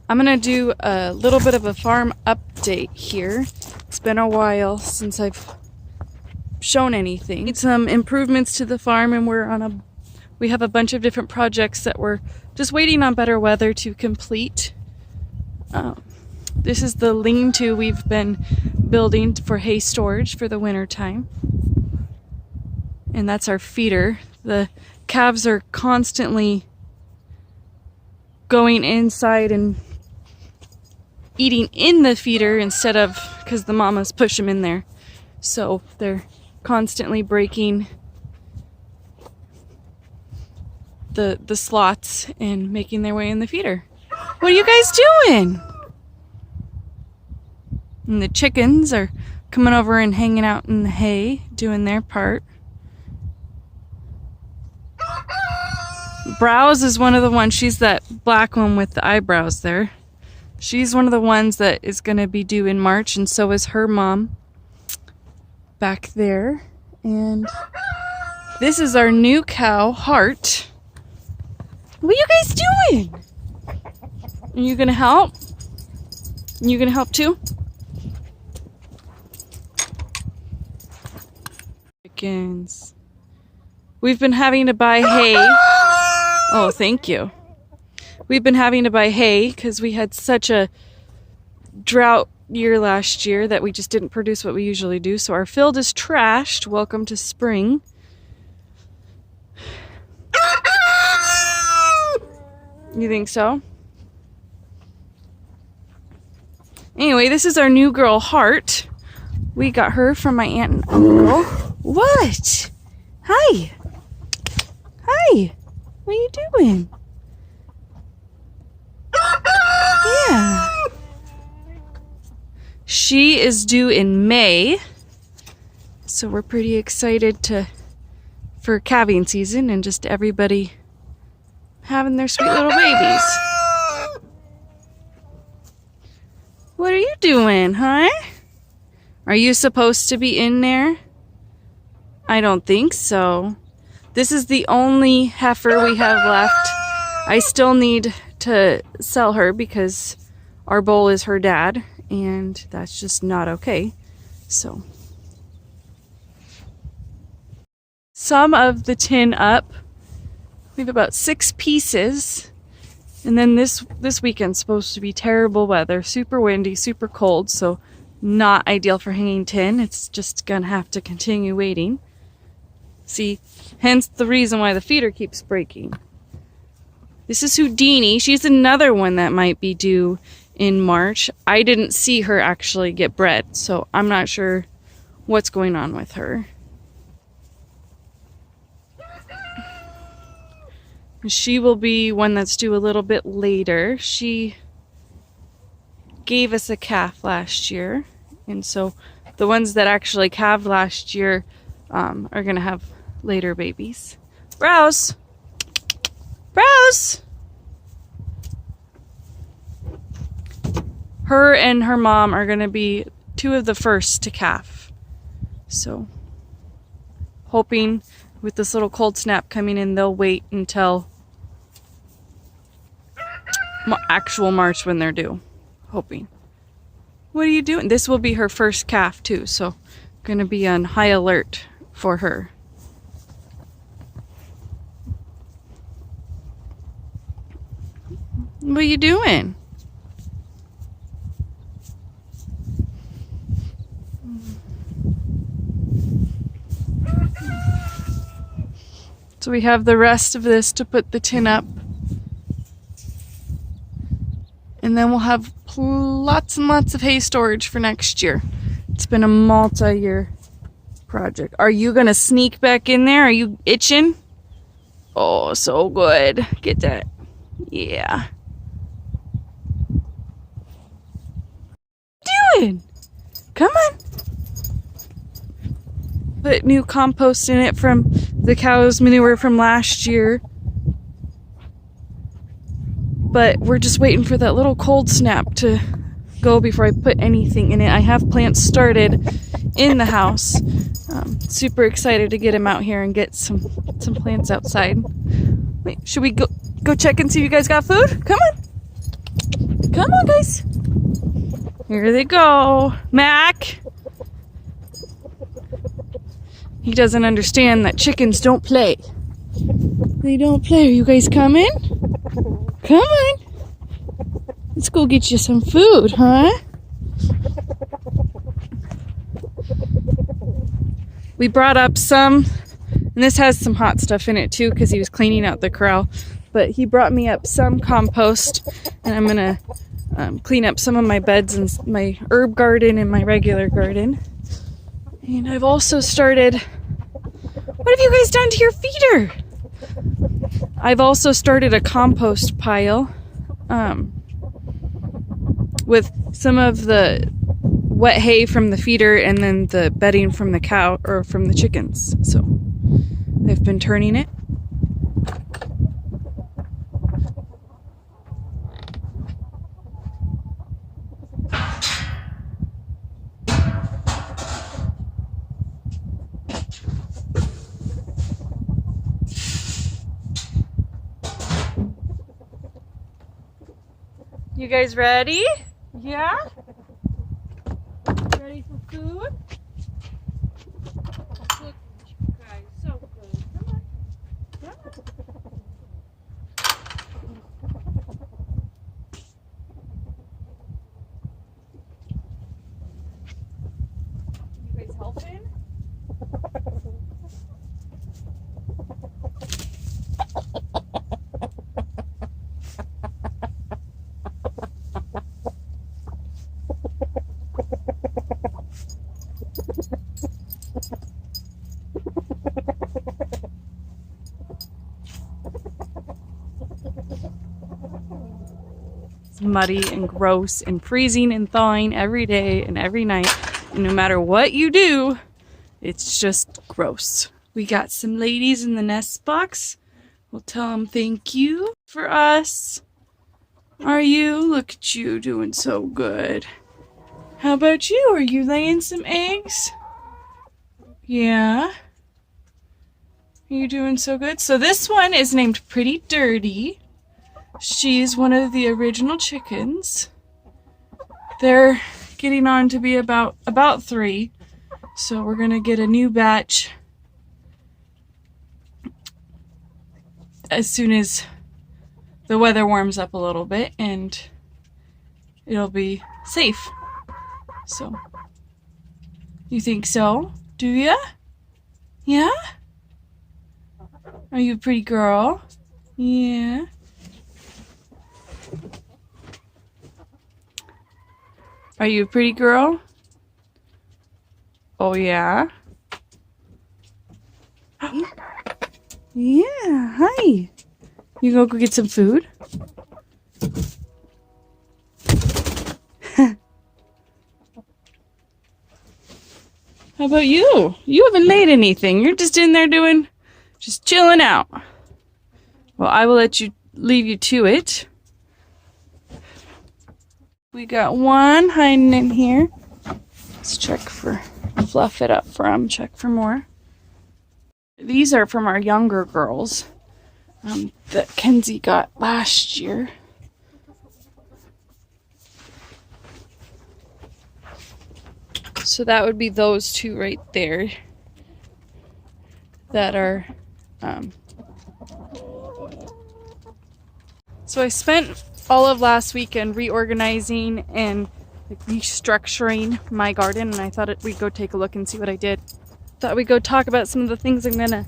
I'm gonna do a little bit of a farm update here. It's been a while since I've shown anything. Need some improvements to the farm, and we have a bunch of different projects that we're just waiting on better weather to complete. This is the lean-to we've been building for hay storage for the winter time. And that's our feeder. The calves are constantly going inside and eating in the feeder instead of, because the mamas push them in there. So they're constantly breaking the slots and making their way in the feeder. What are you guys doing? And the chickens are coming over and hanging out in the hay, doing their part. Browse is one of the ones, she's that black one with the eyebrows there. She's one of the ones that is going to be due in March, and so is her mom back there. And this is our new cow, Heart. What are you guys doing? Are you going to help? Are you going to help too? Chickens. We've been having to buy hay. Oh, thank you. We've been having to buy hay because we had such a drought year last year that we just didn't produce what we usually do. So our field is trashed. Welcome to spring. You think so? Anyway, this is our new girl, Heart. We got her from my aunt and uncle. What? Hi. Hi. What are you doing? Yeah. She is due in May. So we're pretty excited for calving season and just everybody having their sweet little babies. What are you doing, huh? Are you supposed to be in there? I don't think so. This is the only heifer we have left. I still need to sell her because our bull is her dad, and that's just not okay. So some of the tin up. We have about 6 pieces. And then this weekend's supposed to be terrible weather, super windy, super cold, so not ideal for hanging tin. It's just gonna have to continue waiting. See, hence the reason why the feeder keeps breaking. This is Houdini. She's another one that might be due in March. I didn't see her actually get bred, so I'm not sure what's going on with her. She will be one that's due a little bit later. She gave us a calf last year, and so the ones that actually calved last year are going to have later babies. Browse! Browse! Her and her mom are going to be 2 of the first to calf. So, hoping with this little cold snap coming in, they'll wait until actual March when they're due. Hoping. What are you doing? This will be her first calf too, so going to be on high alert for her. What are you doing? So we have the rest of this to put the tin up. And then we'll have lots and lots of hay storage for next year. It's been a multi-year project. Are you gonna sneak back in there? Are you itching? Oh, so good. Get that. Yeah. What are you doing? Come on. Put new compost in it from the cow's manure from last year. But we're just waiting for that little cold snap to go before I put anything in it. I have plants started in the house. Super excited to get them out here and get some plants outside. Wait, should we go check and see if you guys got food? Come on. Come Come on, guys. Here they go. Mac. He doesn't understand that chickens don't play. They don't play. Are you guys coming? Come on. Let's go get you some food, huh? We brought up some, and this has some hot stuff in it too because he was cleaning out the corral. But he brought me up some compost, and I'm gonna clean up some of my beds and my herb garden and my regular garden. And I've also started, what have you guys done to your feeder? I've also started a compost pile with some of the wet hay from the feeder and then the bedding from the cow or from the chickens. So I've been turning it. You guys ready? Yeah? Ready for food? Look, you guys, so good. Come on. Come on. You guys helping? It's muddy and gross and freezing and thawing every day and every night. And no matter what you do, it's just gross. We got some ladies in the nest box. We'll tell them thank you for us. Are you? Look at you doing so good. How about you? Are you laying some eggs? Yeah. Are you doing so good? So this one is named Pretty Dirty. She's one of the original chickens. They're getting on to be about 3. So we're gonna get a new batch as soon as the weather warms up a little bit and it'll be safe. So, you think so? Do ya? Yeah? Are you a pretty girl? Yeah. Are you a pretty girl? Oh yeah? Yeah, hi. You go get some food? How about you? You haven't made anything. You're just in there just chilling out. Well, I will leave you to it. We got one hiding in here. Let's fluff it up check for more. These are from our younger girls that Kenzie got last year. So that would be those two right there that are so I spent all of last weekend reorganizing and restructuring my garden, and I thought we'd go take a look and see what I did. Thought we'd go talk about some of the things I'm gonna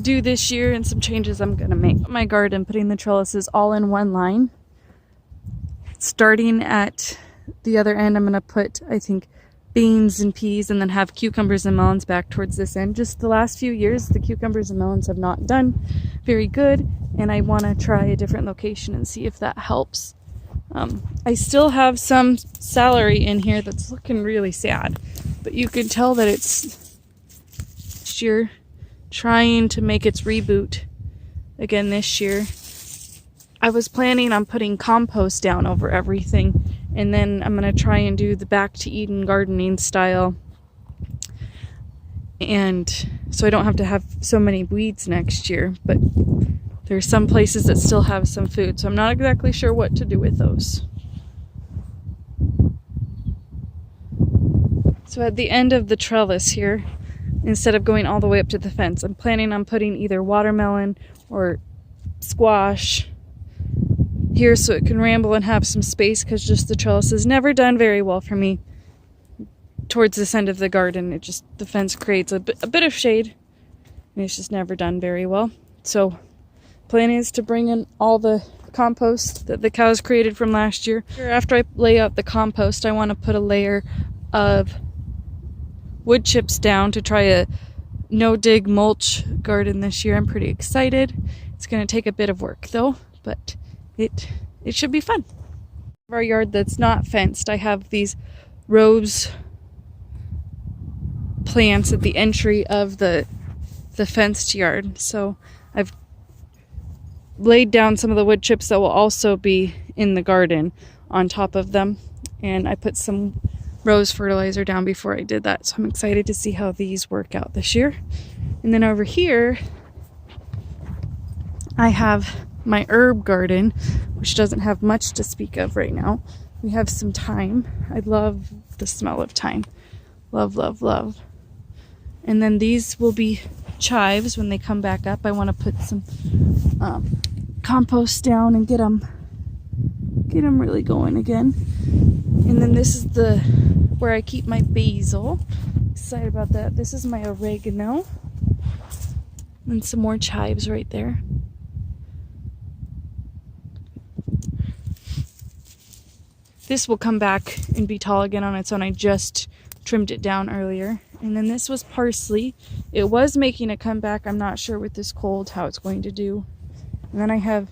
do this year and some changes I'm gonna make. My garden, putting the trellises all in one line. Starting at the other end, I'm gonna put, I think, beans and peas, and then have cucumbers and melons back towards this end. Just the last few years, the cucumbers and melons have not done very good, and I want to try a different location and see if that helps. I still have some celery in here that's looking really sad, but you can tell that it's year trying to make its reboot again this year. I was planning on putting compost down over everything, and then I'm going to try and do the back to Eden gardening style, and so I don't have to have so many weeds next year. But there's some places that still have some food, so I'm not exactly sure what to do with those. So at the end of the trellis here, instead of going all the way up to the fence, I'm planning on putting either watermelon or squash here so it can ramble and have some space, because just the trellis has never done very well for me towards this end of the garden. The fence creates a bit of shade, and it's just never done very well. So plan is to bring in all the compost that the cows created from last year. After I lay out the compost, I want to put a layer of wood chips down to try a no-dig mulch garden this year. I'm pretty excited. It's going to take a bit of work though, but it should be fun. For our yard that's not fenced, I have these rose plants at the entry of the fenced yard. So I've laid down some of the wood chips that will also be in the garden on top of them, and I put some rose fertilizer down before I did that, so I'm excited to see how these work out this year. And then over here I have my herb garden, which doesn't have much to speak of right now. We have some thyme. I love the smell of thyme. Love, love, love. And then these will be chives when they come back up. I want to put some compost down and get them really going again. And then this is where I keep my basil. Excited about that. This is my oregano. And some more chives right there. This will come back and be tall again on its own. I just trimmed it down earlier. And then this was parsley. It was making a comeback. I'm not sure with this cold how it's going to do. And then I have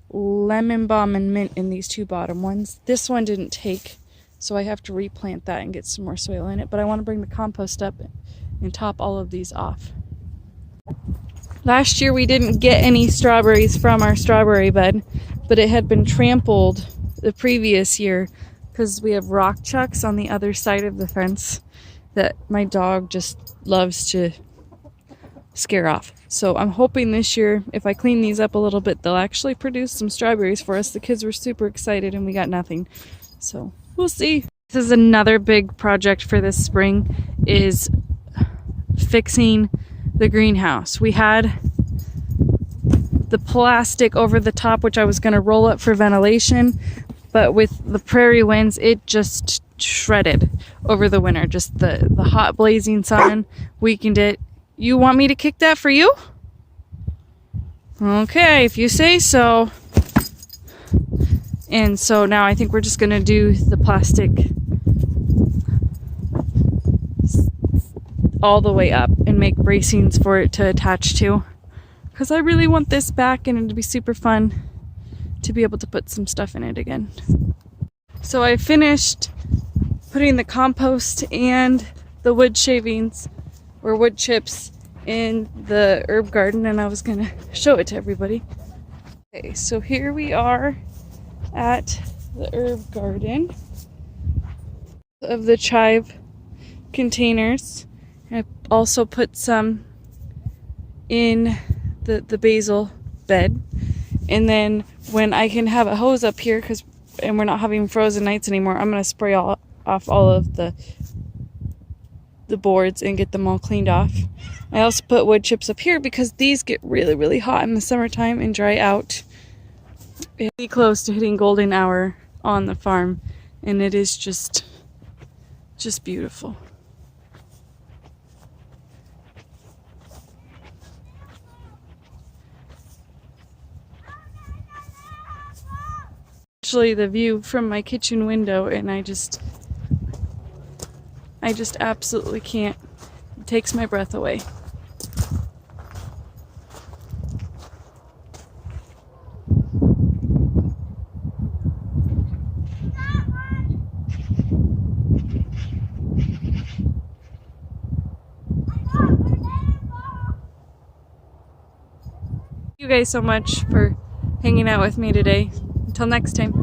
lemon balm and mint in these two bottom ones. This one didn't take, so I have to replant that and get some more soil in it. But I want to bring the compost up and top all of these off. Last year we didn't get any strawberries from our strawberry bed, but it had been trampled the previous year because we have rock chucks on the other side of the fence that my dog just loves to scare off. So I'm hoping this year, if I clean these up a little bit, they'll actually produce some strawberries for us. The kids were super excited and we got nothing. So we'll see. This is another big project for this spring, is fixing the greenhouse. We had the plastic over the top, which I was going to roll up for ventilation, but with the prairie winds, it just shredded over the winter. Just the hot blazing sun weakened it. You want me to kick that for you? Okay, if you say so. And so now I think we're just gonna do the plastic all the way up and make bracings for it to attach to, because I really want this back and it'd be super fun to be able to put some stuff in it again. So I finished putting the compost and the wood shavings or wood chips in the herb garden, and I was gonna show it to everybody. Okay, so here we are at the herb garden of the chive containers. I also put some in the basil bed, and then when I can have a hose up here, and we're not having frozen nights anymore, I'm gonna spray off all of the boards and get them all cleaned off. I also put wood chips up here because these get really, really hot in the summertime and dry out. It's really close to hitting golden hour on the farm, and it is just beautiful. Actually, the view from my kitchen window, and I just absolutely can't. It takes my breath away. Thank you guys so much for hanging out with me today. Until next time.